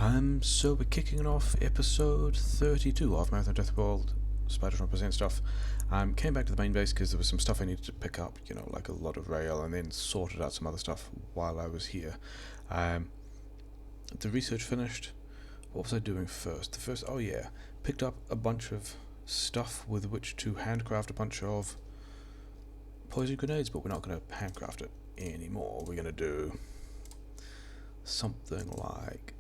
So we're kicking off episode 32 of Marathon Deathworld Spidertron Present stuff. Came back to the main base because there was some stuff I needed to pick up, you know, like a lot of rail, and then sorted out some other stuff while I was here. The research finished. What was I doing first? Oh yeah, picked up a bunch of stuff with which to handcraft a bunch of poison grenades, but we're not going to handcraft it anymore. We're going to do something like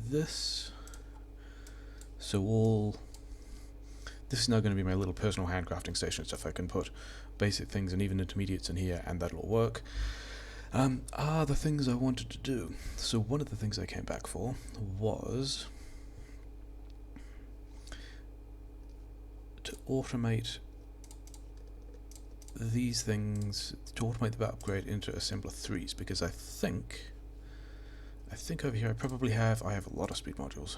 this. So this is now going to be my little personal handcrafting station stuff. I can put basic things and even intermediates in here, and that'll work. Are the things I wanted to do. So one of the things I came back for was to automate these things, to automate the upgrade into assembler 3s, because I think over here I have a lot of speed modules.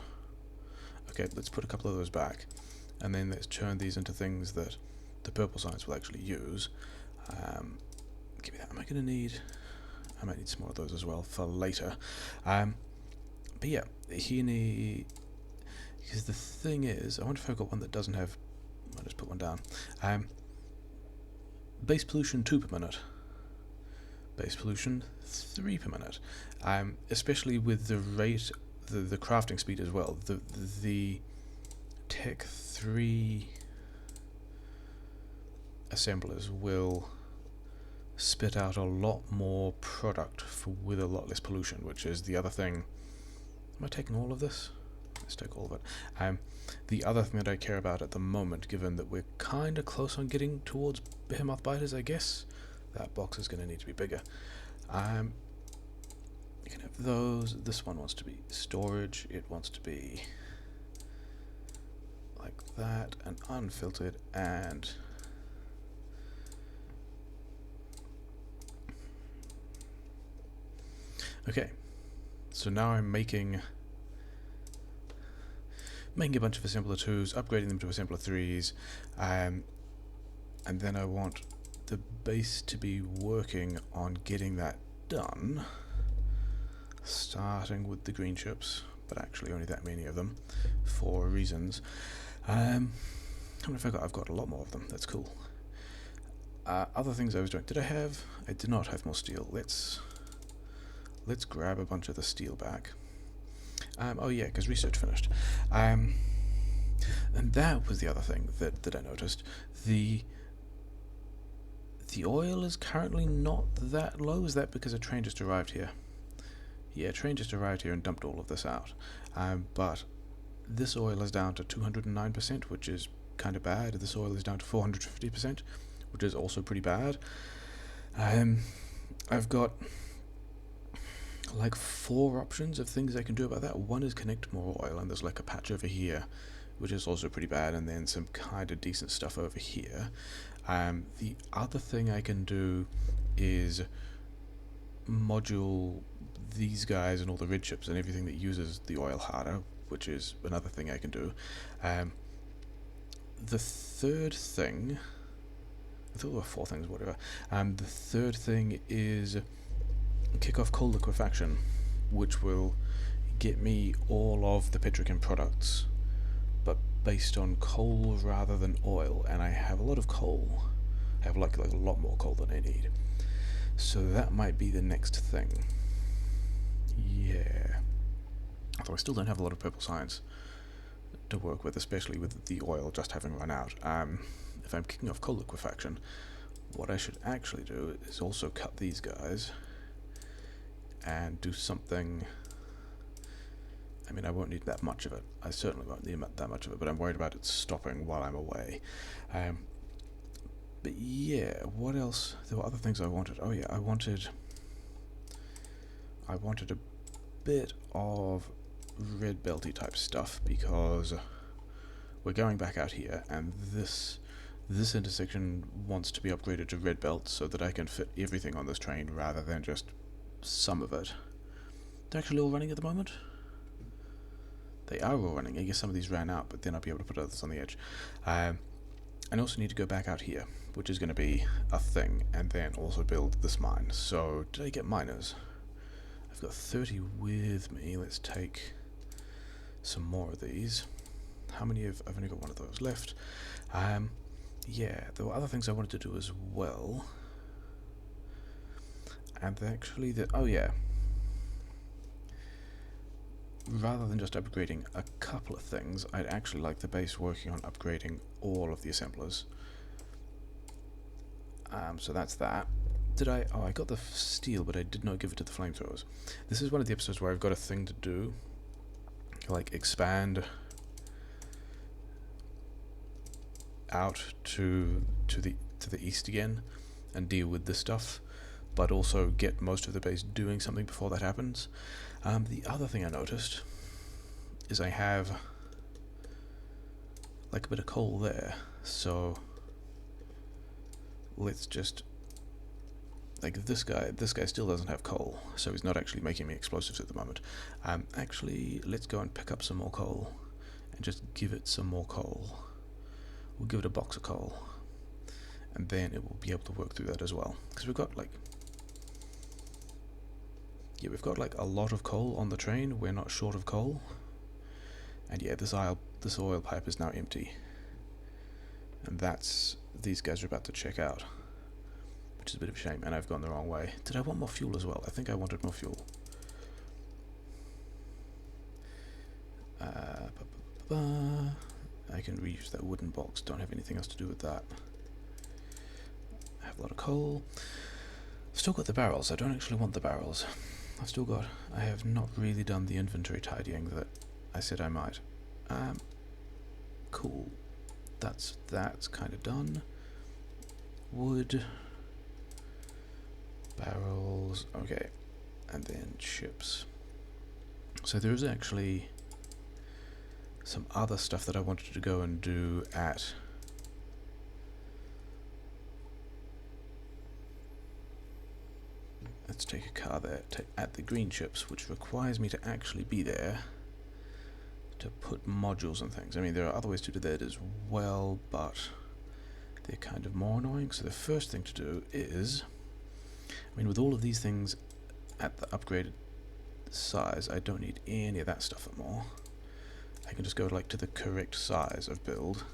Okay, let's put a couple of those back, and then let's turn these into things that the purple science will actually use. Give me that. I might need some more of those as well for later. But yeah, because the thing is, I wonder if I've got one that doesn't have, I'll just put one down. Base pollution 2 per minute. Base pollution 3 per minute. Especially with the rate, the crafting speed as well. The Tech 3 assemblers will spit out a lot more product with a lot less pollution, which is the other thing. Am I taking all of this? Let's take all of it. The other thing that I care about at the moment, given that we're kind of close on getting towards behemoth biters, I guess, that box is going to need to be bigger. You can have those. This one wants to be storage. It wants to be like that, and unfiltered, and okay. So now I'm making a bunch of assembler 2s, upgrading them to assembler 3s, and then I want the base to be working on getting that done, starting with the green chips, but actually only that many of them for reasons. How many have I got? I've got a lot more of them. That's cool. Other things I was doing. I did not have more steel. Let's grab a bunch of the steel back. Oh yeah, because research finished. And that was the other thing that I noticed. The oil is currently not that low. Is that because a train just arrived here? Yeah, a train just arrived here and dumped all of this out. But this oil is down to 209%, which is kind of bad. This oil is down to 450%, which is also pretty bad. I've got like 4 options of things I can do about that. One is connect more oil, and there's like a patch over here, which is also pretty bad, and then some kind of decent stuff over here. The other thing I can do is module these guys and all the red chips and everything that uses the oil harder, which is another thing I can do. The third thing, I thought there were 4 things, whatever. The third thing is kick off coal liquefaction, which will get me all of the petrochem products, but based on coal rather than oil, and I have a lot of coal. I have like a lot more coal than I need. So that might be the next thing. Yeah. Although I still don't have a lot of purple science to work with, especially with the oil just having run out. If I'm kicking off coal liquefaction, what I should actually do is also cut these guys and do something. I mean, I won't need that much of it. I certainly won't need that much of it, but I'm worried about it stopping while I'm away. But yeah, what else? There were other things I wanted. Oh yeah, I wanted a bit of red belty type stuff, because we're going back out here, and this intersection wants to be upgraded to red belt so that I can fit everything on this train rather than just some of it. They're actually all running at the moment. They are all running. I guess some of these ran out, but then I'll be able to put others on the edge. I also need to go back out here, which is going to be a thing, and then also build this mine. So did I get miners? I've got 30 with me. Let's take some more of these. How many have... I've only got one of those left. Yeah, there were other things I wanted to do as well. And actually, oh yeah. Rather than just upgrading a couple of things, I'd actually like the base working on upgrading all of the assemblers. So that's that. Did I... Oh, I got the steel, but I did not give it to the flamethrowers. This is one of the episodes where I've got a thing to do. Like, expand out to the east again and deal with this stuff, but also get most of the base doing something before that happens. The other thing I noticed is I have like a bit of coal there, so let's just, like, this guy still doesn't have coal, so he's not actually making me explosives at the moment. Actually, let's go and pick up some more coal and just give it some more coal. We'll give it a box of coal, and then it will be able to work through that as well, because we've got like, yeah, we've got like a lot of coal on the train. We're not short of coal, and yeah, this oil pipe is now empty, and these guys are about to check out, which is a bit of a shame. And I've gone the wrong way. Did I want more fuel as well? I think I wanted more fuel. I can reuse that wooden box. Don't have anything else to do with that. I have a lot of coal. Still got the barrels. I don't actually want the barrels. I have not really done the inventory tidying that I said I might. Cool. That's kind of done. Wood. Barrels. Okay. And then chips. So there is actually some other stuff that I wanted to go and do at... Let's take a car there, at the green chips, which requires me to actually be there to put modules and things. I mean, there are other ways to do that as well, but they're kind of more annoying. So the first thing to do is, I mean, with all of these things at the upgraded size, I don't need any of that stuff anymore. I can just go like to the correct size of build,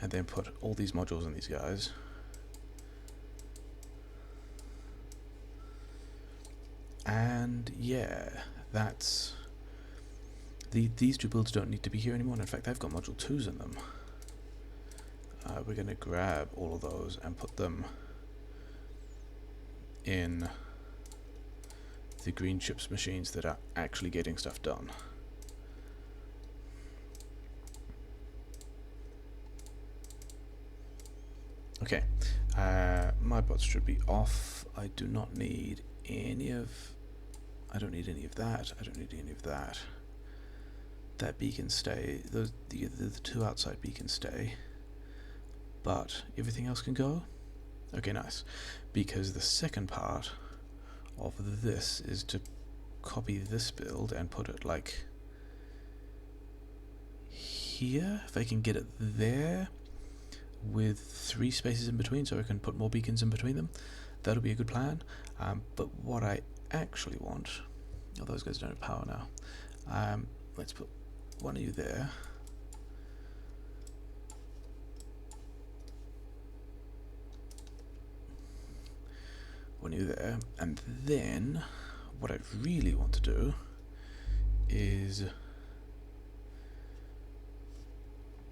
and then put all these modules in these guys. And yeah, that's... these two builds don't need to be here anymore, and in fact I've got module 2s in them. We're going to grab all of those and put them in the green chips machines that are actually getting stuff done. Okay, my bots should be off. I do not need any of... I don't need any of that. I don't need any of that. That beacon stay. The two outside beacons stay. But everything else can go? Okay, nice. Because the second part of this is to copy this build and put it like here. If I can get it there with 3 spaces in between, so I can put more beacons in between them, that'll be a good plan. But what I actually want... Oh, those guys don't have power now. Let's put one of you there. One of you there. And then, what I really want to do is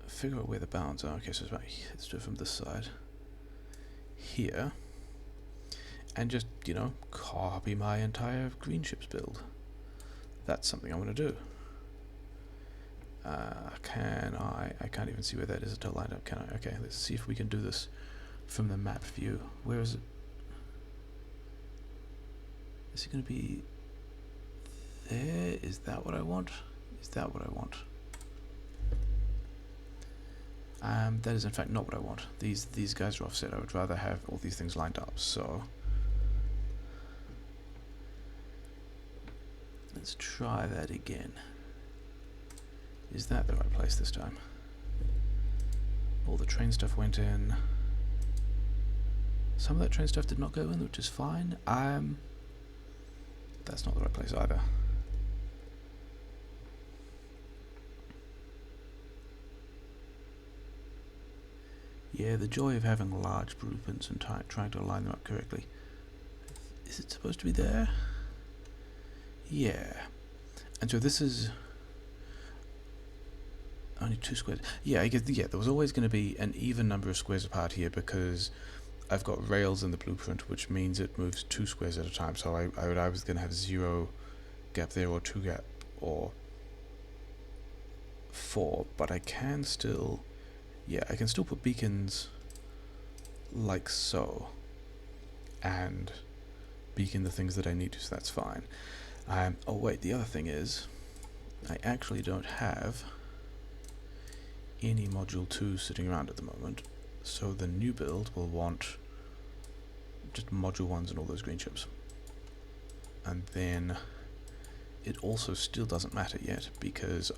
figure out where the bounds are. Okay, so it's about here. Let's do it from this side. Here. And just, you know, copy my entire green ships build. That's something I want to do. Can I can't even see where that is until lined up, can I? Okay, let's see if we can do this from the map view. Where is it? Is it going to be there? Is that what I want? Is that what I want? That is in fact not what I want. These guys are offset. I would rather have all these things lined up, so let's try that again. Is that the right place this time? All the train stuff went in. Some of that train stuff did not go in, which is fine. That's not the right place either. Yeah, the joy of having large blueprints and trying to align them up correctly. Is it supposed to be there? Yeah. And so this is only 2 squares. Yeah, I guess, yeah, there was always going to be an even number of squares apart here because I've got rails in the blueprint, which means it moves 2 squares at a time. So I was going to have 0 gap there, or 2 gap, or 4. But I can still, yeah, I can still put beacons like so, and beacon the things that I need to, so that's fine. Oh wait, the other thing is, I actually don't have any module 2 sitting around at the moment, so the new build will want just module 1s and all those green chips. And then it also still doesn't matter yet because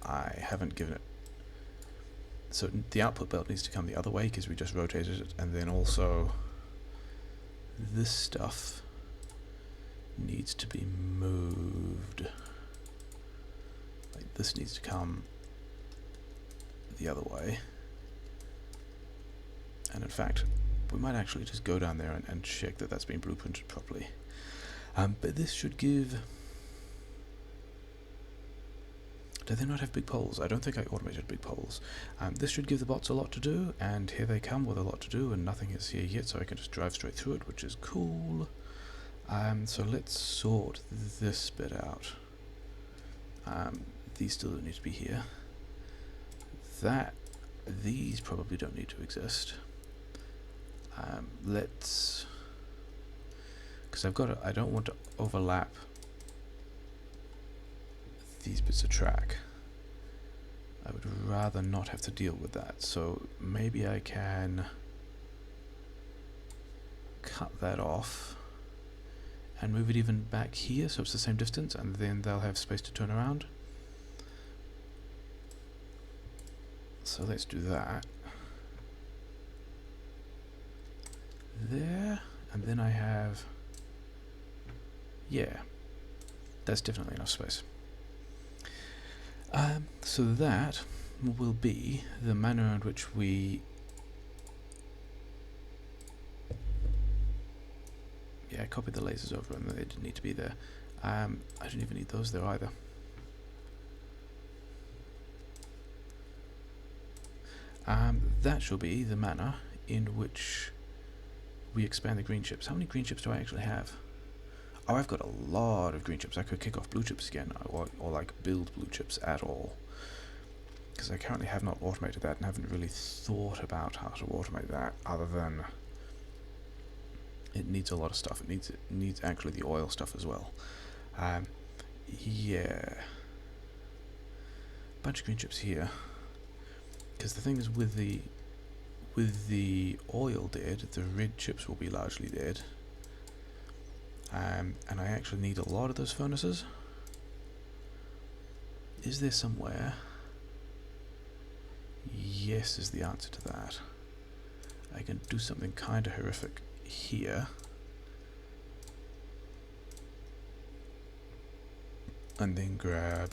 I haven't given it, so the output belt needs to come the other way because we just rotated it, and then also this stuff needs to be moved. Like this needs to come the other way. And in fact, we might actually just go down there and check that that's been blueprinted properly. But this should give... Do they not have big poles? I don't think I automated big poles. This should give the bots a lot to do, and here they come with a lot to do, and nothing is here yet, so I can just drive straight through it, which is cool. So let's sort this bit out. These still don't need to be here. These probably don't need to exist. Let's, because I don't want to overlap these bits of track. I would rather not have to deal with that, so maybe I can cut that off and move it even back here so it's the same distance, and then they'll have space to turn around. So let's do that. There, and then I have, yeah, that's definitely enough space. So that will be the manner in which we, yeah, I copied the lasers over and they didn't need to be there. I don't even need those there either. That shall be the manner in which we expand the green chips. How many green chips do I actually have? Oh, I've got a lot of green chips. I could kick off blue chips again, or like build blue chips at all. Because I currently have not automated that and haven't really thought about how to automate that, other than it needs a lot of stuff. It needs actually the oil stuff as well. Yeah. Bunch of green chips here. Because the thing is, with the oil dead, the red chips will be largely dead. And I actually need a lot of those furnaces. Is there somewhere? Yes is the answer to that. I can do something kind of horrific here. And then grab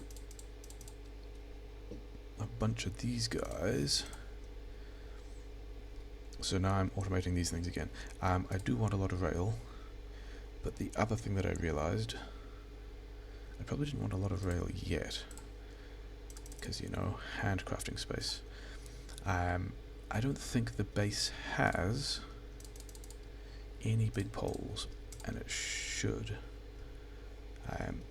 a bunch of these guys. So now I'm automating these things again. I do want a lot of rail, but the other thing that I realized, I probably didn't want a lot of rail yet, because, you know, handcrafting space. I don't think the base has any big poles, and it should. I'm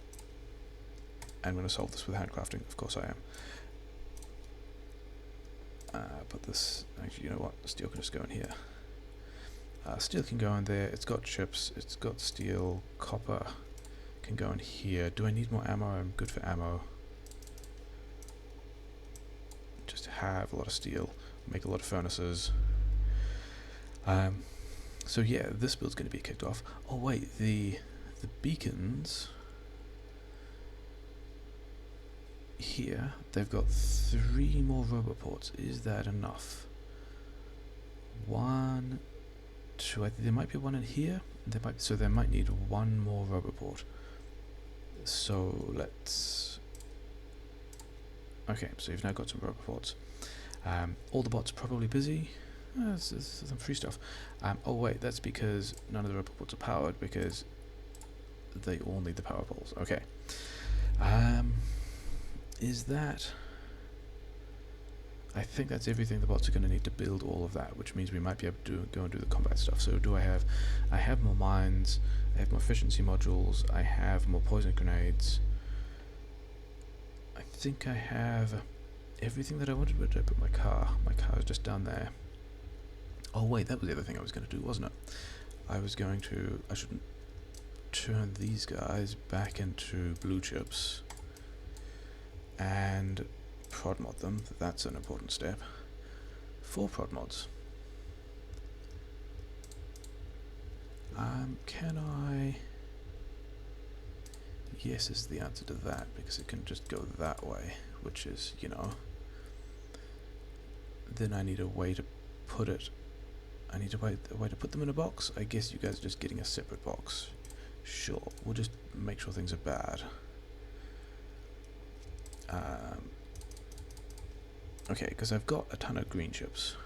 going to solve this with handcrafting, of course I am. But this, actually, you know what, steel can just go in here. Steel can go in there, it's got chips, it's got steel, copper can go in here. Do I need more ammo? I'm good for ammo. Just have a lot of steel, make a lot of furnaces. So yeah, this build's going to be kicked off. Oh wait, the beacons here, they've got 3 more roboports. Is that enough? 1, 2, there might be one in here. So they might need 1 more roboport. So let's... Okay, so you've now got some robot bots. All the bots are probably busy. This is some free stuff. Oh wait, that's because none of the robot bots are powered, because they all need the power poles. Okay. Is that... I think that's everything the bots are going to need to build all of that, which means we might be able to go and do the combat stuff. So do I have more mines, I have more efficiency modules, I have more poison grenades. I think I have everything that I wanted. Where did I put my car? My car is just down there. Oh wait, that was the other thing I was going to do, wasn't it? I should turn these guys back into blue chips and prod mod them. That's an important step. 4 prod mods. Can I... Yes is the answer to that, because it can just go that way, which is, you know... Then I need a way to put it... I need a way to put them in a box. I guess you guys are just getting a separate box. Sure, we'll just make sure things are bad. Okay, because I've got a ton of green chips,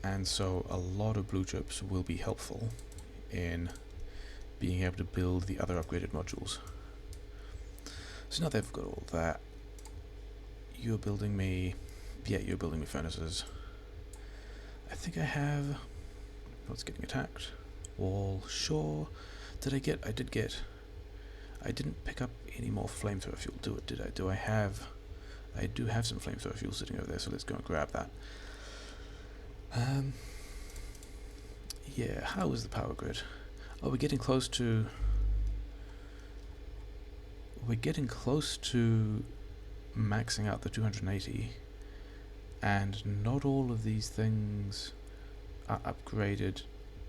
and so a lot of blue chips will be helpful in being able to build the other upgraded modules. So now they've got all that, you're building me furnaces. I think I have... What's getting attacked? Wall, sure. I didn't pick up any more flamethrower fuel, did I? I do have some flamethrower fuel sitting over there, so let's go and grab that. Yeah, how is the power grid? Oh, we're getting close to maxing out the 280, and not all of these things are upgraded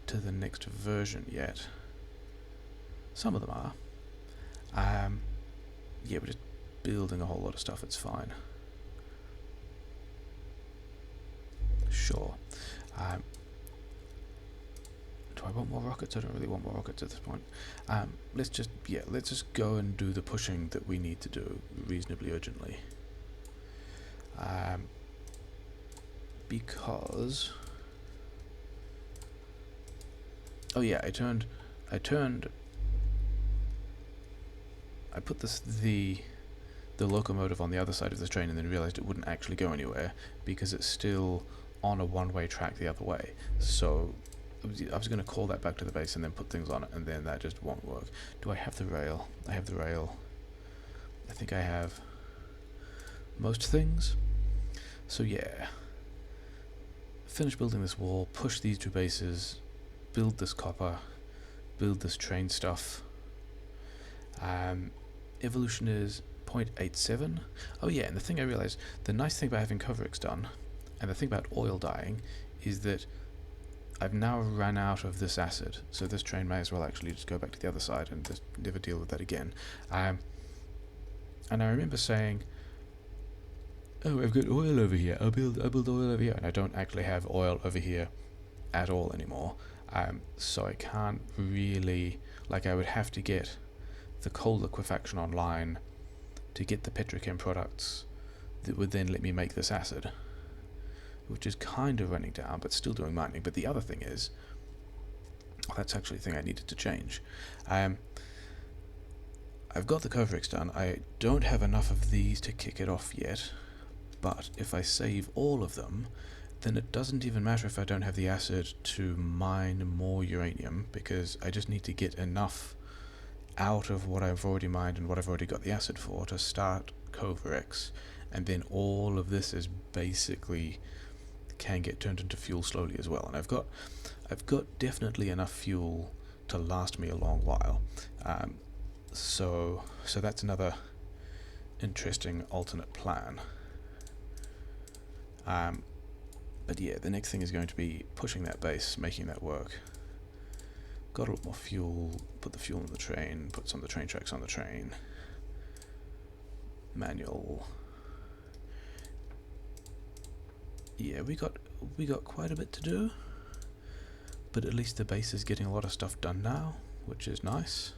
to the next version yet. Some of them are. Yeah, we're just building a whole lot of stuff, it's fine. Sure. Do I want more rockets? I don't really want more rockets at this point. Let's just go and do the pushing that we need to do reasonably urgently. Because... Oh yeah, I put the locomotive on the other side of the train and then realized it wouldn't actually go anywhere because it's still on a one-way track the other way. So I was going to call that back to the base and then put things on it, and then that just won't work. Do I have the rail? I have the rail. I think I have most things. So yeah. Finish building this wall, push these 2 bases, build this copper, build this train stuff. Evolution is 0.87. Oh yeah, and the thing I realized, the nice thing about having Coverix done, and the thing about oil dyeing, is that I've now run out of this acid, so this train may as well actually just go back to the other side and just never deal with that again. And I remember saying, oh, I've got oil over here, I'll build oil over here, and I don't actually have oil over here at all anymore. So I can't really, like, I would have to get the coal liquefaction online to get the petrochem products that would then let me make this acid, which is kind of running down but still doing mining. But the other thing is, that's actually the thing I needed to change. I've got the Coverix done. I don't have enough of these to kick it off yet, but if I save all of them, then it doesn't even matter if I don't have the acid to mine more uranium, because I just need to get enough out of what I've already mined and what I've already got the acid for to start Coverix, and then all of this is basically can get turned into fuel slowly as well. And I've got definitely enough fuel to last me a long while. So that's another interesting alternate plan. But yeah, the next thing is going to be pushing that base, making that work. Got a lot more fuel, put the fuel on the train, put some of the train tracks on the train. Manual. Yeah, we got quite a bit to do, but at least the base is getting a lot of stuff done now, which is nice.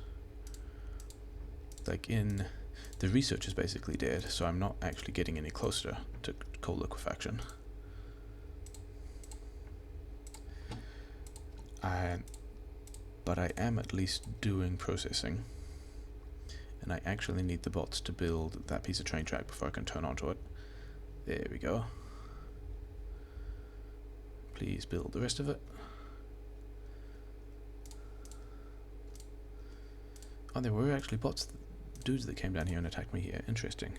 like in the research is basically dead, so I'm not actually getting any closer to coal liquefaction. But I am at least doing processing, and I actually need the bots to build that piece of train track before I can turn onto it. There we go. Please build the rest of it. Oh, there were actually bots, dudes that came down here and attacked me here. Interesting.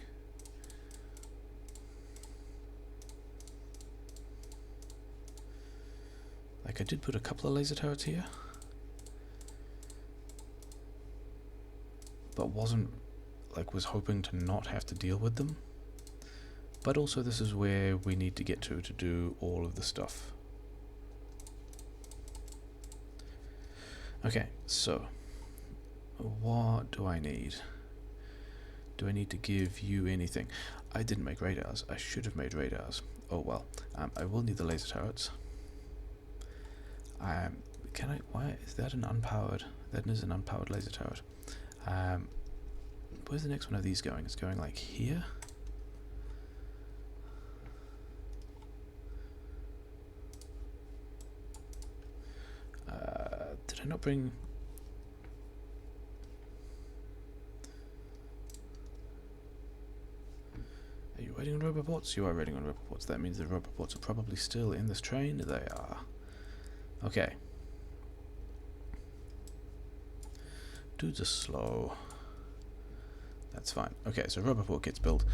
Like, I did put a couple of laser turrets here, but was hoping to not have to deal with them. But also this is where we need to get to do all of the stuff. Okay, so what do I need? Do I need to give you anything? I didn't make radars. I should have made radars. Oh well. I will need the laser turrets. Why is that an unpowered? That is an unpowered laser turret. Where's the next one of these going? It's going like here. Did I not bring? Are you waiting on robobots? You are waiting on robobots. That means the robobots are probably still in this train. They are. Okay. Dudes are slow. That's fine. Okay, so robobot gets built.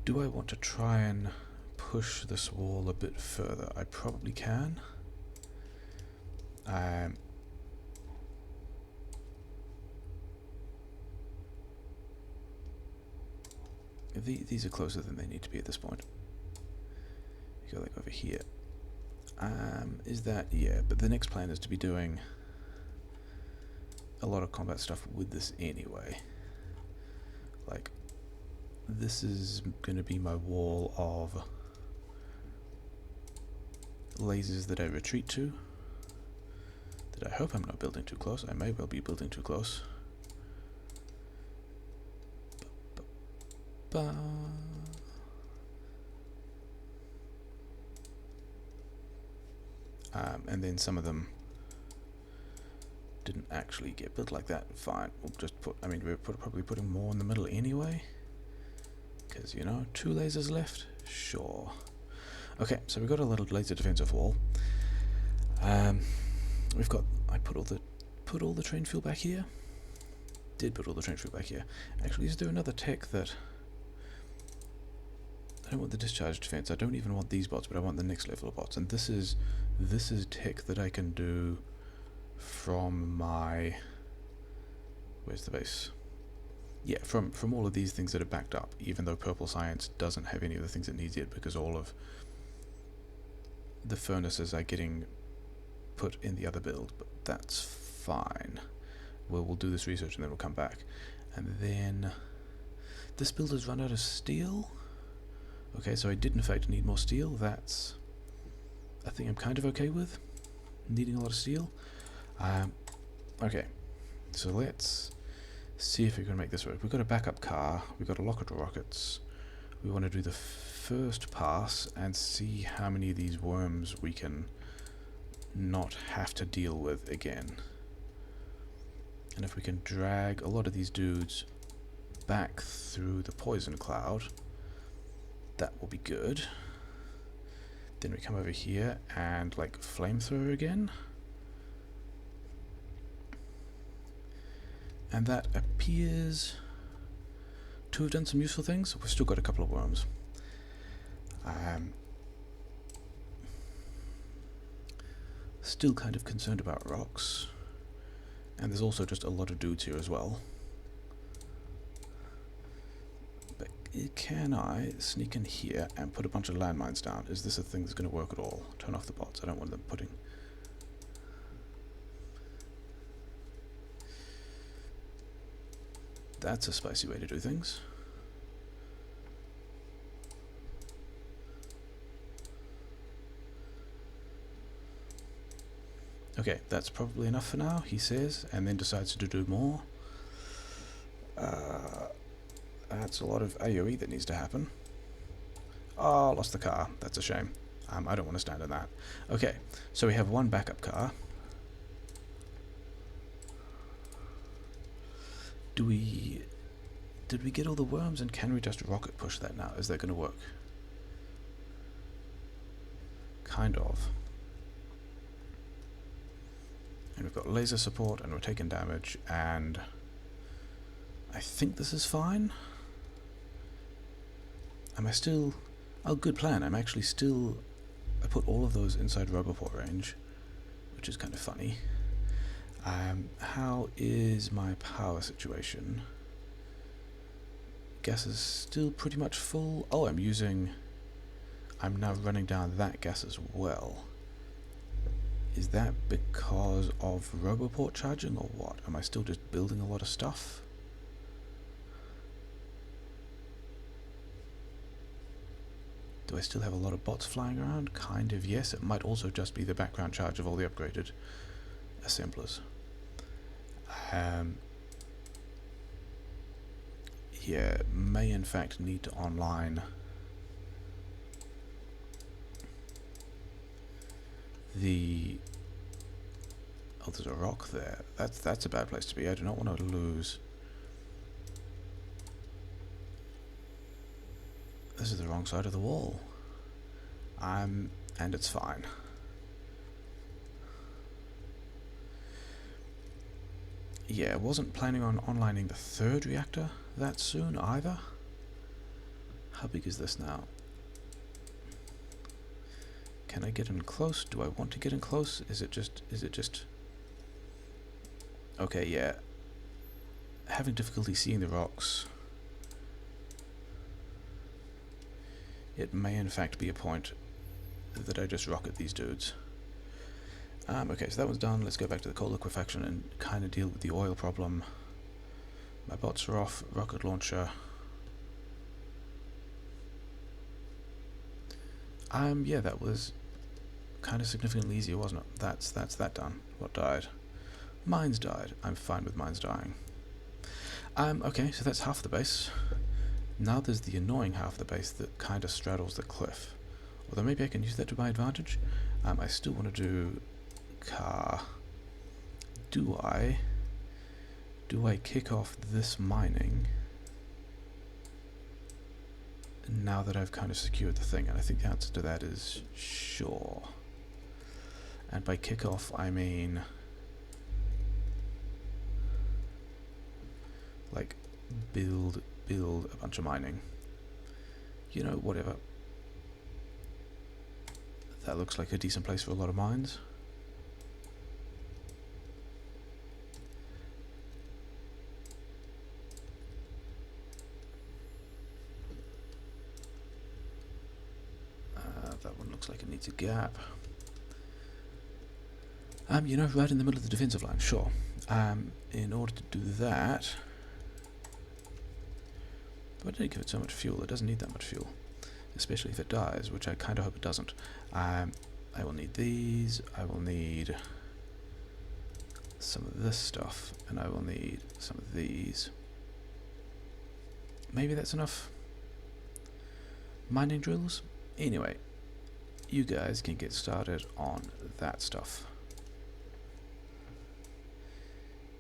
Do I want to try and push this wall a bit further? I probably can. These are closer than they need to be at this point. You go like over here. Is that, yeah, but the next plan is to be doing a lot of combat stuff with this anyway. Like, this is going to be my wall of lasers that I retreat to. That I hope I'm not building too close. I may well be building too close. And then some of them didn't actually get built like that. Fine, we'll just put, I mean, we're probably putting more in the middle anyway, because, you know, 2 lasers left. Sure. Okay, so we've got a little laser defensive wall. We've got, I put all the train fuel back here. Did put all the train fuel back here. Actually, is there another tech that I don't want the discharge defense. I don't even want these bots, but I want the next level of bots. And this is tech that I can do from my, where's the base? Yeah, from all of these things that are backed up, even though Purple Science doesn't have any of the things it needs yet, because all of the furnaces are getting put in the other build, but that's fine. We'll do this research and then we'll come back. And then this build has run out of steel. Okay, so I did in fact need more steel. That's a thing I'm kind of okay with, needing a lot of steel. Okay, so let's see if we can make this work. We've got a backup car, we've got a locket of rockets. We want to do the first pass and see how many of these worms we can not have to deal with again. And if we can drag a lot of these dudes back through the poison cloud, that will be good. Then we come over here and like flamethrower again. And that appears to have done some useful things. We've still got a couple of worms. Still kind of concerned about rocks. And there's also just a lot of dudes here as well. But can I sneak in here and put a bunch of landmines down? Is this a thing that's going to work at all? Turn off the bots. I don't want them putting... That's a spicy way to do things. Okay, that's probably enough for now, he says, and then decides to do more. That's a lot of AoE that needs to happen. Oh, lost the car. That's a shame. I don't want to stand in that. Okay, so we have one backup car. Did we get all the worms, and can we just rocket push that now? Is that going to work? Kind of. And we've got laser support, and we're taking damage, and I think this is fine. Am I still... Oh, good plan. I'm actually still... I put all of those inside Roboport range, which is kind of funny. How is my power situation? Gas is still pretty much full. Oh, I'm now running down that gas as well. Is that because of Roboport charging or what? Am I still just building a lot of stuff? Do I still have a lot of bots flying around? Kind of, yes. It might also just be the background charge of all the upgraded assemblers. Yeah, may in fact need to online the... Oh, there's a rock there. That's a bad place to be. I do not want to lose... This is the wrong side of the wall. And it's fine. Yeah, I wasn't planning on onlining the third reactor that soon either. How big is this now? Can I get in close? Do I want to get in close? Is it just... Okay, yeah. Having difficulty seeing the rocks. It may in fact be a point that I just rocket these dudes. Okay, so that one's done. Let's go back to the coal liquefaction and kind of deal with the oil problem. My bots are off. Rocket launcher. Yeah, that was kind of significantly easier, wasn't it? That's that done. What died? Mines died. I'm fine with mines dying. Okay, so that's half the base. Now there's the annoying half of the base that kind of straddles the cliff. Although maybe I can use that to my advantage. I still want to do car. Do I kick off this mining now that I've kind of secured the thing? And I think the answer to that is sure. And by kick off I mean like build a bunch of mining. You know, whatever. That looks like a decent place for a lot of mines. That one looks like it needs a gap. You know, right in the middle of the defensive line, sure. In order to do that... But I didn't give it so much fuel. It doesn't need that much fuel. Especially if it dies, which I kind of hope it doesn't. I will need these. I will need some of this stuff. And I will need some of these. Maybe that's enough mining drills? Anyway, you guys can get started on that stuff.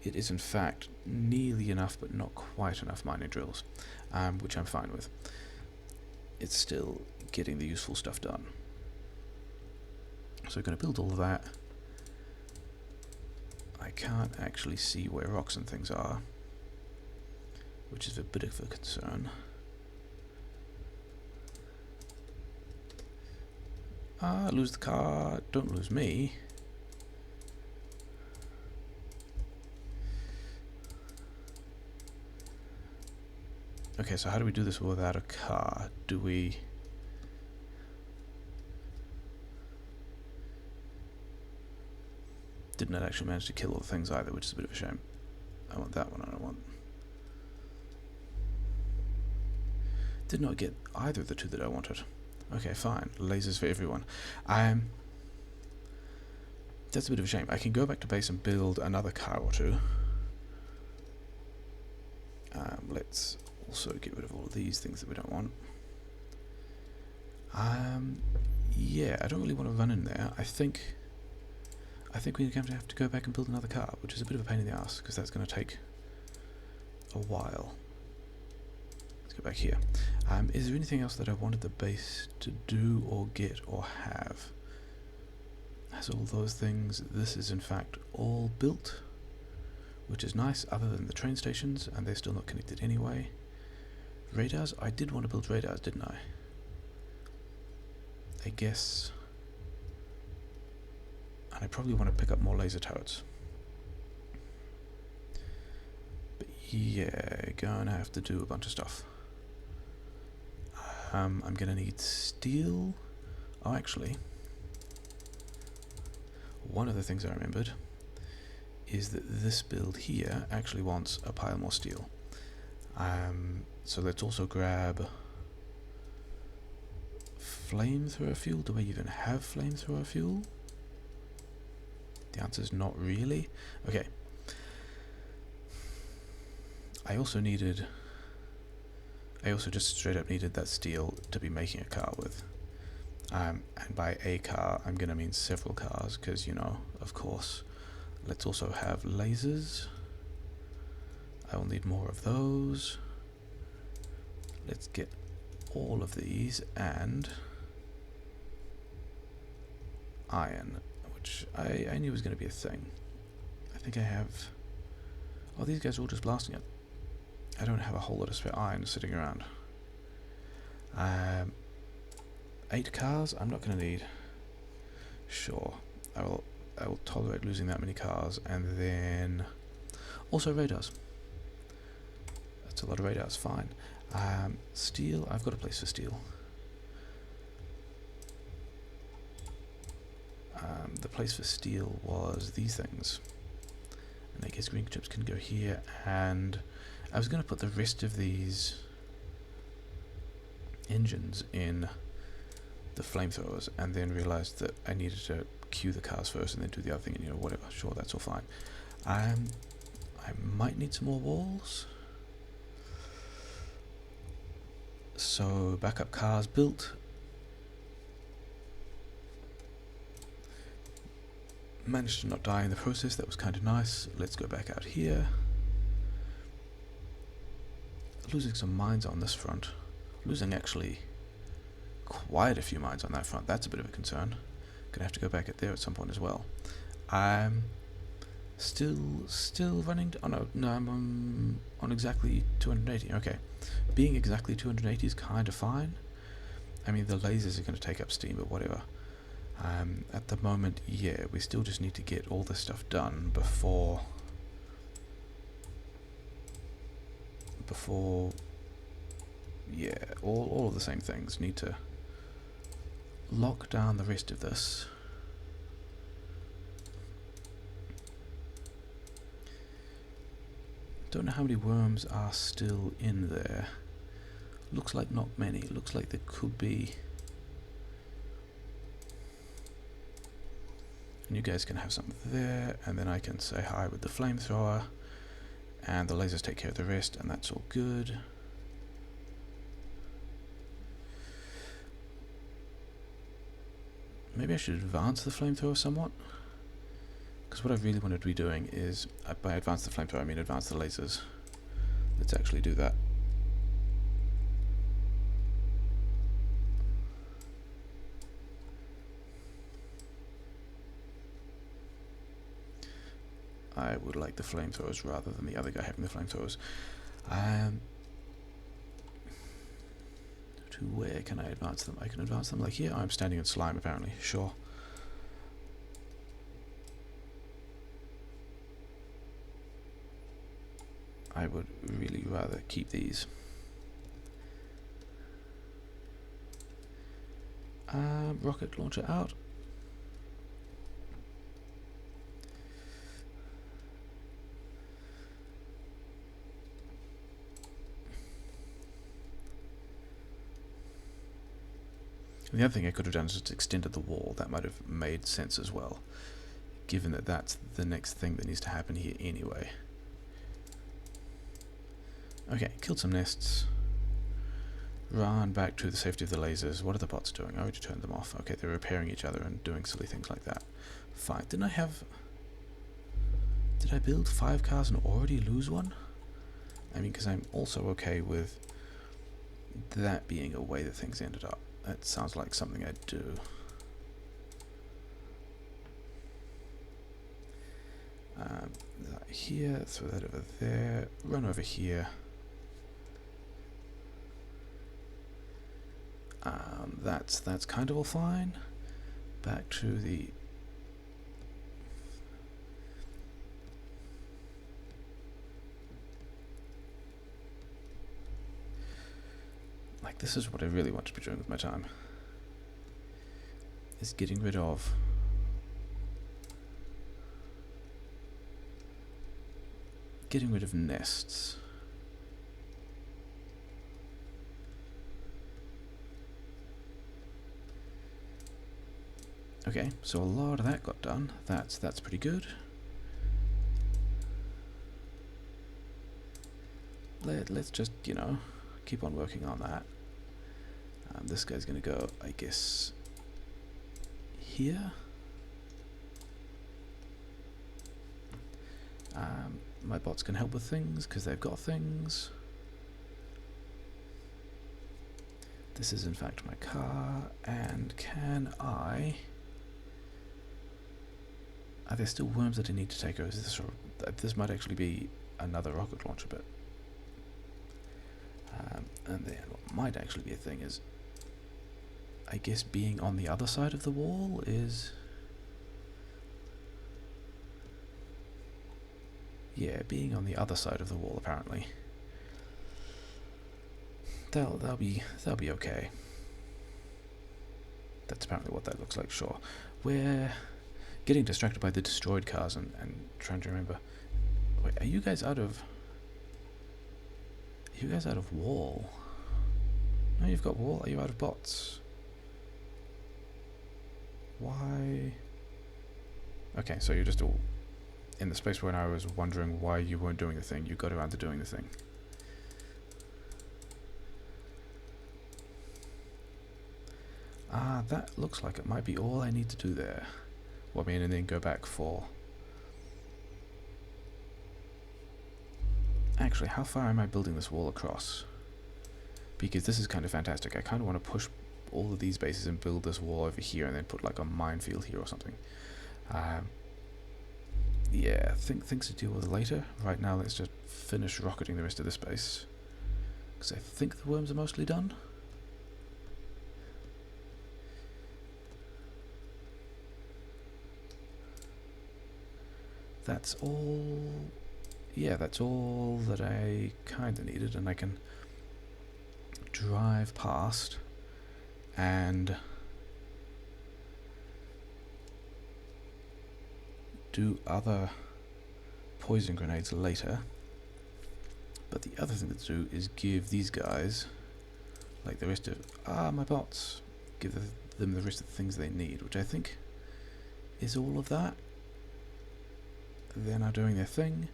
It is in fact nearly enough, but not quite enough mining drills, which I'm fine with. It's still getting the useful stuff done. So we're going to build all of that. I can't actually see where rocks and things are, which is a bit of a concern. Lose the car, don't lose me. Okay, so how do we do this without a car? Do we... Did not actually manage to kill all the things either, which is a bit of a shame. I want that one, I don't want... Did not get either of the two that I wanted. Okay, fine. Lasers for everyone. That's a bit of a shame. I can go back to base and build another car or two. Let's also get rid of all of these things that we don't want. Yeah, I don't really want to run in there. I think we're going to have to go back and build another car, which is a bit of a pain in the ass, because that's going to take a while. Let's go back here. Is there anything else that I wanted the base to do or get or have? Has all those things. This is in fact all built, which is nice, other than the train stations, and they're still not connected anyway. Radars? I did want to build radars, didn't I? I guess. And I probably want to pick up more laser turrets. But yeah, gonna have to do a bunch of stuff. I'm gonna need steel. Oh, actually, one of the things I remembered is that this build here actually wants a pile more steel. So let's also grab flamethrower fuel. Do I even have flamethrower fuel? The answer is not really. Okay. I also just straight up needed that steel to be making a car with. And by a car, I'm going to mean several cars, because, you know, of course. Let's also have lasers. I will need more of those. Let's get all of these, and iron, which I knew was going to be a thing. I think I have... Oh, these guys are all just blasting it. I don't have a whole lot of spare iron sitting around. 8 cars, I'm not going to need. Sure, I will tolerate losing that many cars, and then also radars. That's a lot of radars, fine. Steel, I've got a place for steel. The place for steel was these things. And I guess green chips can go here, and I was going to put the rest of these engines in the flamethrowers, and then realized that I needed to queue the cars first and then do the other thing, and, you know, whatever, sure, that's all fine. I might need some more walls. So, backup cars built. Managed to not die in the process, that was kind of nice. Let's go back out here. Losing some mines on this front. Losing actually quite a few mines on that front, that's a bit of a concern. Gonna have to go back at there at some point as well. I'm still running. Oh no, I'm on exactly 280. Okay, being exactly 280 is kind of fine. I mean, the lasers are going to take up steam, but whatever. At the moment, yeah, we still just need to get all this stuff done before yeah, all of the same things. Need to lock down the rest of this. Don't know how many worms are still in there. Looks like not many. Looks like there could be. And you guys can have some there, and then I can say hi with the flamethrower, and the lasers take care of the rest, and that's all good. Maybe I should advance the flamethrower somewhat, because what I really wanted to be doing is, by advance the flamethrower I mean advance the lasers. Let's actually do that. I would like the flamethrowers rather than the other guy having the flamethrowers. To where can I advance them? I can advance them like here. I'm standing in slime apparently. Sure. I would really rather keep these. Rocket launcher out. The other thing I could have done is just extended the wall. That might have made sense as well, given that that's the next thing that needs to happen here anyway. Okay, killed some nests. Run back to the safety of the lasers. What are the bots doing? I already turned them off. Okay, they're repairing each other and doing silly things like that. Fine. Did I build 5 cars and already lose one? I mean, because I'm also okay with that being a way that things ended up. That sounds like something I'd do. That here, throw that over there, run over here. That's kind of all fine. Back to the this is what I really want to be doing with my time. Is getting rid of nests. Okay, so a lot of that got done. That's pretty good. Let's just, you know, keep on working on that. This guy's gonna go, I guess, here. My bots can help with things because they've got things. This is in fact my car, and can I... Are there still worms that I need to take, or is this... This might actually be another rocket launcher bit. And then what might actually be a thing is, I guess being on the other side of the wall is... Yeah, being on the other side of the wall apparently. That'll be okay. That's apparently what that looks like, sure. We're getting distracted by the destroyed cars and trying to remember. Wait, are you guys out of... Are you guys out of wall? No, you've got wall. Are you out of bots? Why? Okay, so you're just all... In the space when I was wondering why you weren't doing the thing, you got around to doing the thing. That looks like it might be all I need to do there. Well, I mean, and then go back for... Actually, how far am I building this wall across? Because this is kind of fantastic. I kind of want to push all of these bases and build this wall over here and then put like a minefield here or something. Yeah, things to deal with later. Right now, let's just finish rocketing the rest of this base. Because I think the worms are mostly done. That's all... Yeah, that's all that I kind of needed, and I can drive past and do other poison grenades later. But the other thing to do is give these guys, like the rest of... my bots. Give them the rest of the things they need, which I think is all of that. They're now doing their thing.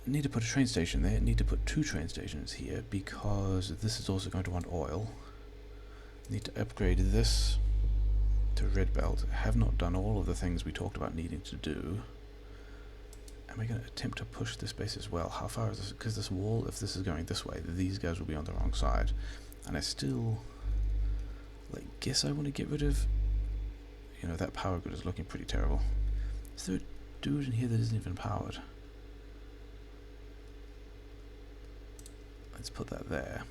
Need to put a train station there. Need to put 2 train stations here because this is also going to want oil. Need to upgrade this to red belt. Have not done all of the things we talked about needing to do. Am I going to attempt to push this base as well? How far is this? Because this wall, if this is going this way, these guys will be on the wrong side. And I still, like, guess I want to get rid of... You know, that power grid is looking pretty terrible. Is there a dude in here that isn't even powered? Let's put that there.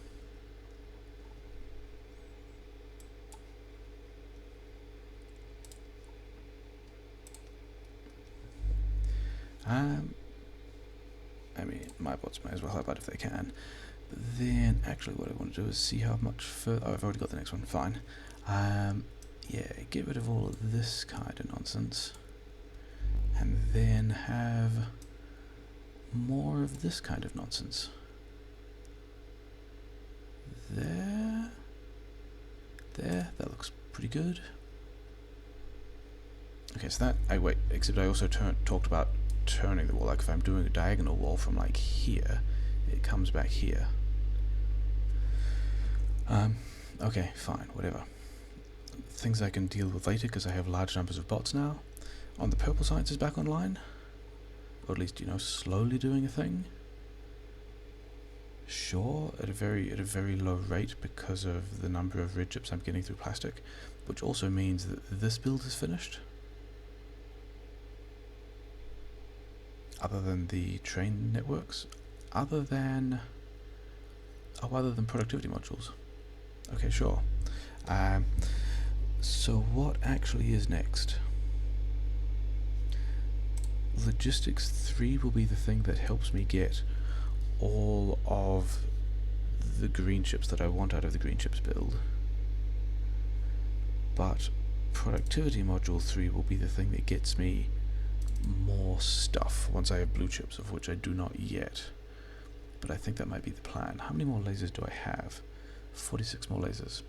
I mean, my bots may as well help out if they can. But then, actually, what I want to do is see how much further... Oh, I've already got the next one, fine. Yeah, get rid of all of this kind of nonsense. And then have more of this kind of nonsense. There, that looks pretty good. Okay, so that, except I also talked about turning the wall, like if I'm doing a diagonal wall from like here, it comes back here. Okay, fine, whatever. Things I can deal with later because I have large numbers of bots now. On the purple science is back online, or at least, you know, slowly doing a thing. Sure, at a very low rate because of the number of red chips I'm getting through plastic, which also means that this build is finished. Other than the train networks, other than productivity modules. Okay, sure. So what actually is next? Logistics 3 will be the thing that helps me get all of the green chips that I want out of the green chips build. But productivity module 3 will be the thing that gets me more stuff once I have blue chips, of which I do not yet. But I think that might be the plan. How many more lasers do I have? 46 more lasers.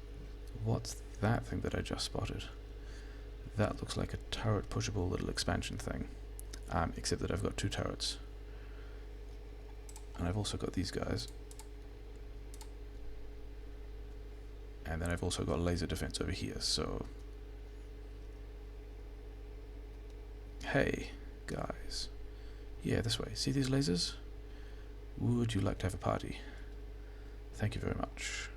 What's that thing that I just spotted? That looks like a turret pushable little expansion thing. Except that I've got 2 turrets. And I've also got these guys. And then I've also got laser defense over here, so... Hey, guys. Yeah, this way. See these lasers? Would you like to have a party? Thank you very much.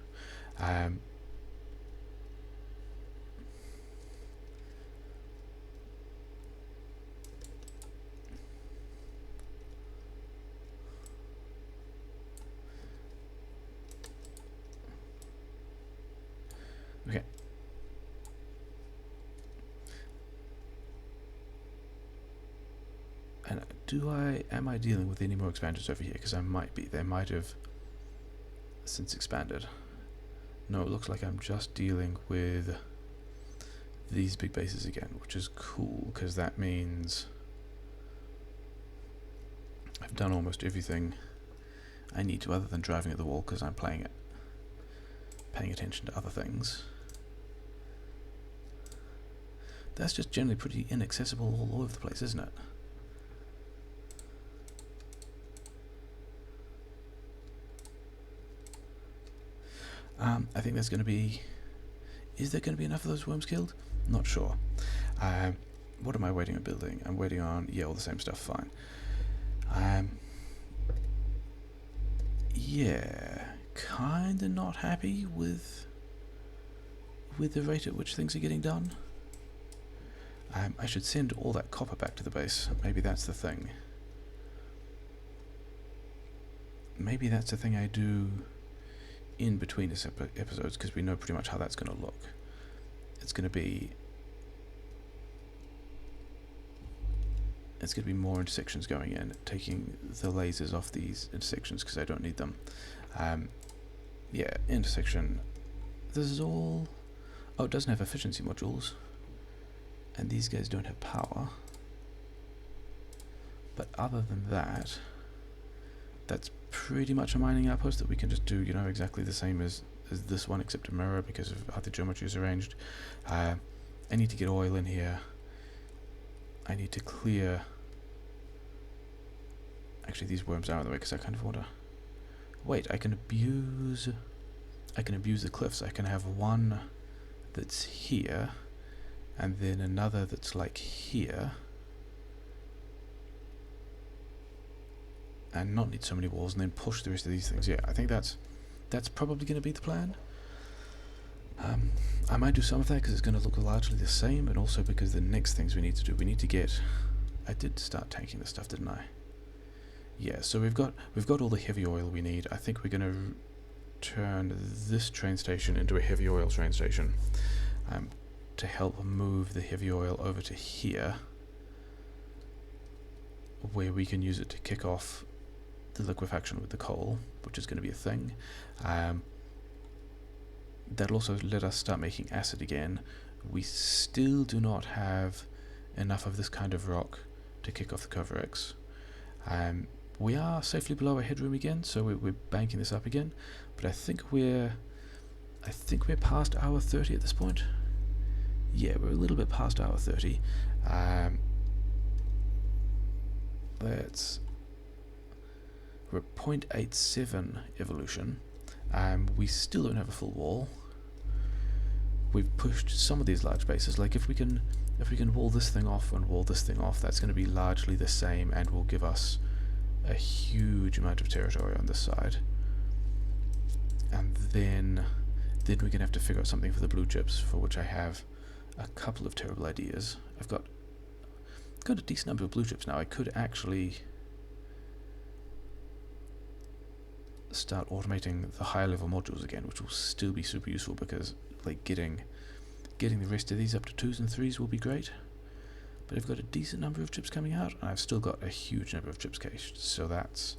Okay. And am I dealing with any more expansions over here? Because I might be. They might have since expanded. No, it looks like I'm just dealing with these big bases again, which is cool, because that means I've done almost everything I need to other than driving at the wall, because I'm paying attention to other things. That's just generally pretty inaccessible all over the place, isn't it? I think there's going to be... Is there going to be enough of those worms killed? Not sure. What am I waiting on building? I'm waiting on... Yeah, all the same stuff, fine. Yeah, kinda not happy with the rate at which things are getting done. I should send all that copper back to the base. Maybe that's the thing. Maybe that's the thing I do in between the separate episodes, because we know pretty much how that's going to look. It's going to be more intersections going in, taking the lasers off these intersections because I don't need them. Yeah, intersection. This is all... Oh, it doesn't have efficiency modules. And these guys don't have power. But other than that, that's pretty much a mining outpost that we can just do, you know, exactly the same as this one, except a mirror because of how the geometry is arranged. I need to get oil in here. I need to clear... Actually, these worms are in the way because I kind of want to... Wait, I can abuse the cliffs. I can have one that's here, and then another that's like here, and not need so many walls, and then push the rest of these things. Yeah, I think that's probably going to be the plan. I might do some of that because it's going to look largely the same, and also because the next things we need to do, we need to get... I did start tanking this stuff, didn't I? Yeah, so we've got all the heavy oil we need. I think we're going to turn this train station into a heavy oil train station to help move the heavy oil over to here, where we can use it to kick off the liquefaction with the coal, which is going to be a thing. That'll also let us start making acid again. We still do not have enough of this kind of rock to kick off the Covarex. We are safely below our headroom again, so we're banking this up again. But I think we're past hour 30 at this point. Yeah, we're a little bit past hour 30. We're at 0.87 evolution. We still don't have a full wall. We've pushed some of these large bases. Like if we can wall this thing off and wall this thing off, that's going to be largely the same and will give us a huge amount of territory on this side. And then we're going to have to figure out something for the blue chips, for which I have a couple of terrible ideas. I've got a decent number of blue chips now. I could actually start automating the higher level modules again, which will still be super useful, because like getting the rest of these up to 2s and 3s will be great. But I've got a decent number of chips coming out, and I've still got a huge number of chips cached, so that's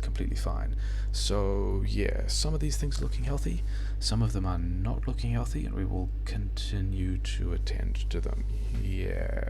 completely fine. So yeah, some of these things are looking healthy, some of them are not looking healthy, and we will continue to attend to them. Yeah.